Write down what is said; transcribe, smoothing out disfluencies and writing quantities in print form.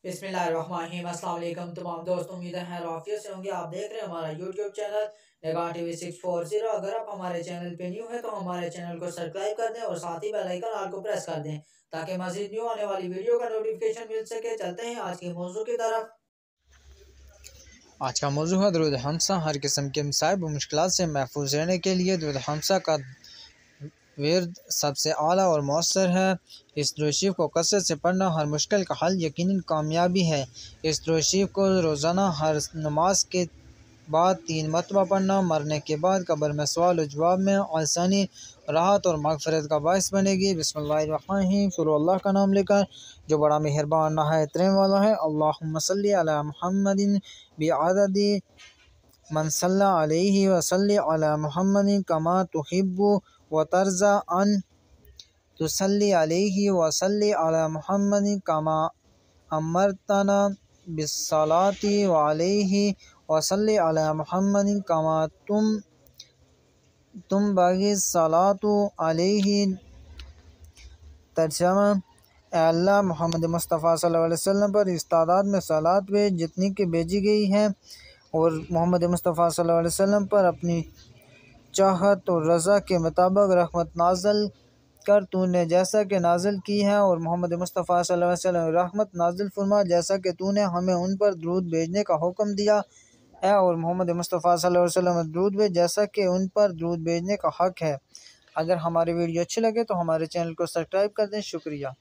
बिस्मिल्लाहिर्रहमानिर्रहीम। अस्सलाम वालेकुम तमाम दोस्तों, उम्मीद है आफियत से होंगे। आप देख रहे हैं हमारा यूट्यूब चैनल निगाह टीवी 640। अगर आप हमारे चैनल पे न्यू है तो हमारे चैनल को सब्सक्राइब कर दें और साथ ही बेल आइकन ऑल को प्रेस कर दें ताकि मज़ीद न्यू आने वाली वीडियो का नोटिफिकेशन मिल सके। चलते हैं आज के मौजू की तरफ। आज का मौजू है दुरूद हमसा। हर किस्म के मसाइब व मुश्किलात से महफूज रहने के लिए दुरूद हमसा का विर्द सबसे आला और मौसर है। इस दुरूद शरीफ को कसरत से पढ़ना हर मुश्किल का हल यकीनन कामयाबी है। इस दुरूद शरीफ को रोज़ाना हर नमाज के बाद 3 मरतबा पढ़ना मरने के बाद कब्र में सवाल और जवाब में आसानी, राहत और मग़फ़िरत का बाइस बनेगी। बिस्मिल्लाहिर्रहमानिर्रहीम। शुरू अल्लाह का नाम लेकर जो बड़ा मेहरबान नहायत रहम वाला है। अल्लाहुम्मा सल्ली अला मुहम्मदिन बिअददी मन सल्ला अलैहि व सल्ली अला मुहम्मदिन कमा तुहिब्बु व तर्ज़ा अन तुसल्ली अलैहि व सल्ली अला मुहम्मदिन कमा अमरतना बिस्सलाति व अलैहि व सल्ली अला मुहम्मदिन कमा तुम बागी सलातु अलैहि। तर्जमा: ए अल्लाह, मोहम्मद मुस्तफ़ा सल्लल्लाहु अलैहि वसल्लम पर इस तादाद में सलात भेज जितनी कि भेजी गई है, और मोहम्मद मुस्तफ़ा सल्लल्लाहु अलैहि वसल्लम पर अपनी चाहत और रज़ा के मुताबिक रहमत नाज़िल कर तूने जैसा कि नाज़िल की है, और मोहम्मद मुस्तफ़ा सल्लल्लाहु अलैहि वसल्लम रहमत नाज़िल फरमा जैसा कि तूने हमें उन पर दुरूद भेजने का हुक्म दिया है, और मोहम्मद मुस्तफ़ा सल्लल्लाहु अलैहि वसल्लम दुरूद भेज जैसा कि उन पर दुरूद भेजने का हक़ है। अगर हमारी वीडियो अच्छी लगे तो हमारे चैनल को सब्सक्राइब कर दें। शुक्रिया।